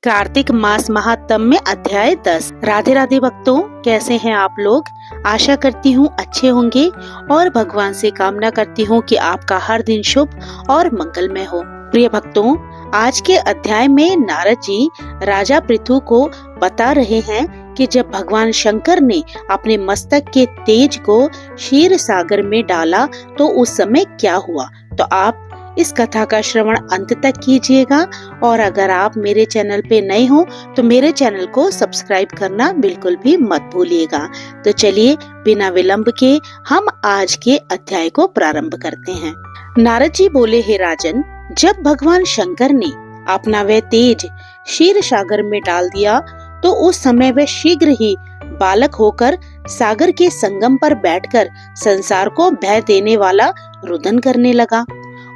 कार्तिक मास महात्म में अध्याय 10। राधे राधे भक्तों, कैसे हैं आप लोग। आशा करती हूँ अच्छे होंगे और भगवान से कामना करती हूँ कि आपका हर दिन शुभ और मंगलमय हो। प्रिय भक्तों, आज के अध्याय में नारद जी राजा पृथु को बता रहे हैं कि जब भगवान शंकर ने अपने मस्तक के तेज को क्षीर सागर में डाला तो उस समय क्या हुआ। तो आप इस कथा का श्रवण अंत तक कीजिएगा और अगर आप मेरे चैनल पे नए हो तो मेरे चैनल को सब्सक्राइब करना बिल्कुल भी मत भूलिएगा। तो चलिए बिना विलंब के हम आज के अध्याय को प्रारंभ करते हैं। नारद जी बोले, हे राजन, जब भगवान शंकर ने अपना वह तेज क्षीर सागर में डाल दिया तो उस समय वह शीघ्र ही बालक होकर सागर के संगम पर बैठकर संसार को भय देने वाला रुदन करने लगा।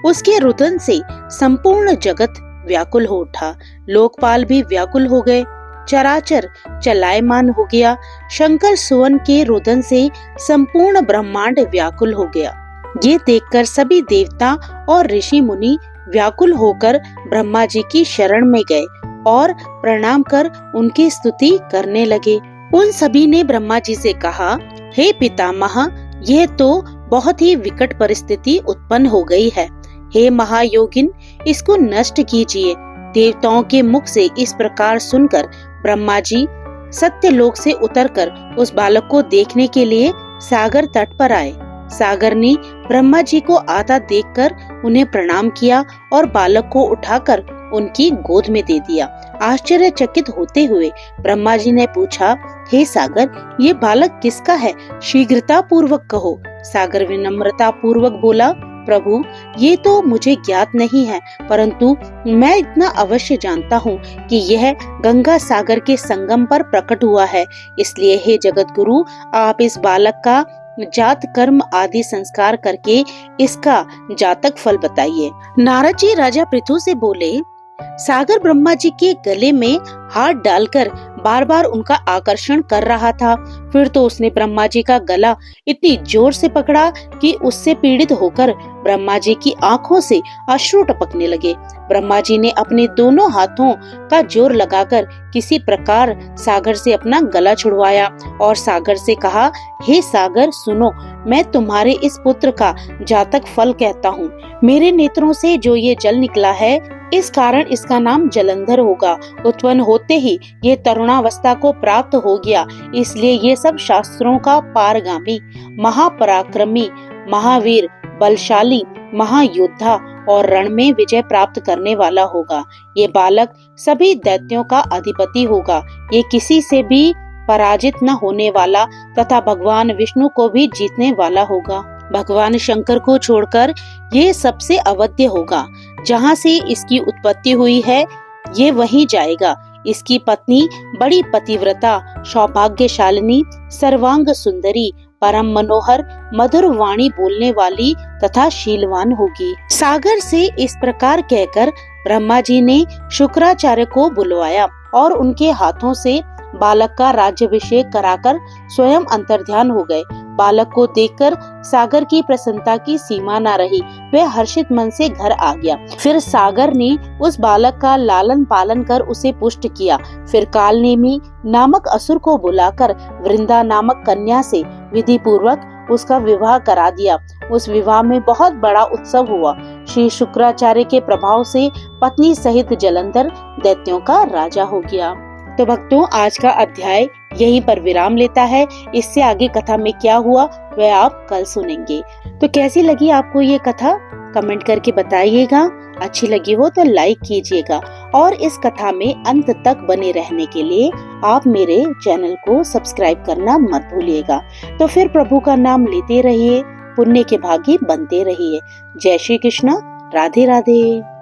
उसके रुदन से संपूर्ण जगत व्याकुल हो उठा, लोकपाल भी व्याकुल हो गए, चराचर चलायमान हो गया। शंकर सुवन के रुदन से संपूर्ण ब्रह्मांड व्याकुल हो गया। ये देखकर सभी देवता और ऋषि मुनि व्याकुल होकर ब्रह्मा जी की शरण में गए और प्रणाम कर उनकी स्तुति करने लगे। उन सभी ने ब्रह्मा जी से कहा, हे पितामह, यह तो बहुत ही विकट परिस्थिति उत्पन्न हो गई है। हे महायोगिन, इसको नष्ट कीजिए। देवताओं के मुख से इस प्रकार सुनकर ब्रह्मा जी सत्यलोक से उतरकर उस बालक को देखने के लिए सागर तट पर आए। सागर ने ब्रह्मा जी को आता देखकर उन्हें प्रणाम किया और बालक को उठाकर उनकी गोद में दे दिया। आश्चर्यचकित होते हुए ब्रह्मा जी ने पूछा, हे सागर, ये बालक किसका है? शीघ्रता पूर्वक कहो। सागर विनम्रता पूर्वक बोला, प्रभु, ये तो मुझे ज्ञात नहीं है, परंतु मैं इतना अवश्य जानता हूँ कि यह गंगा सागर के संगम पर प्रकट हुआ है। इसलिए हे जगत गुरु, आप इस बालक का जात कर्म आदि संस्कार करके इसका जातक फल बताइए। नारद जी राजा पृथु से बोले, सागर ब्रह्मा जी के गले में हाथ डालकर बार बार उनका आकर्षण कर रहा था। फिर तो उसने ब्रह्मा जी का गला इतनी जोर से पकड़ा कि उससे पीड़ित होकर ब्रह्मा जी की आंखों से अश्रु टपकने लगे। ब्रह्मा जी ने अपने दोनों हाथों का जोर लगाकर किसी प्रकार सागर से अपना गला छुड़वाया और सागर से कहा, हे सागर, सुनो, मैं तुम्हारे इस पुत्र का जातक फल कहता हूँ। मेरे नेत्रों से जो ये जल निकला है, इस कारण इसका नाम जलंधर होगा। उत्पन्न होते ही ये तरुणावस्था को प्राप्त हो गया, इसलिए ये सब शास्त्रों का पारगामी, महापराक्रमी, महावीर, बलशाली, महायोद्धा और रण में विजय प्राप्त करने वाला होगा। ये बालक सभी दैत्यों का अधिपति होगा। ये किसी से भी पराजित न होने वाला तथा भगवान विष्णु को भी जीतने वाला होगा। भगवान शंकर को छोड़कर ये सबसे अवध्य होगा। जहाँ से इसकी उत्पत्ति हुई है, ये वहीं जाएगा। इसकी पत्नी बड़ी पतिव्रता, सौभाग्यशालिनी, सर्वांग सुंदरी, परम मनोहर, मधुर वाणी बोलने वाली तथा शीलवान होगी। सागर से इस प्रकार कहकर ब्रह्मा जी ने शुक्राचार्य को बुलवाया और उनके हाथों से बालक का राज्याभिषेक कराकर स्वयं अंतर्ध्यान हो गए। बालक को देखकर सागर की प्रसन्नता की सीमा न रही। वह हर्षित मन से घर आ गया। फिर सागर ने उस बालक का लालन पालन कर उसे पुष्ट किया। फिर कालनेमी नामक असुर को बुलाकर वृंदा नामक कन्या से विधि पूर्वक उसका विवाह करा दिया। उस विवाह में बहुत बड़ा उत्सव हुआ। श्री शुक्राचार्य के प्रभाव से पत्नी सहित जलंधर दैत्यों का राजा हो गया। तो भक्तों, आज का अध्याय यहीं पर विराम लेता है। इससे आगे कथा में क्या हुआ वह आप कल सुनेंगे। तो कैसी लगी आपको ये कथा, कमेंट करके बताइएगा। अच्छी लगी हो तो लाइक कीजिएगा और इस कथा में अंत तक बने रहने के लिए आप मेरे चैनल को सब्सक्राइब करना मत भूलिएगा। तो फिर प्रभु का नाम लेते रहिए, पुण्य के भागी बनते रहिए। जय श्री कृष्ण, राधे राधे।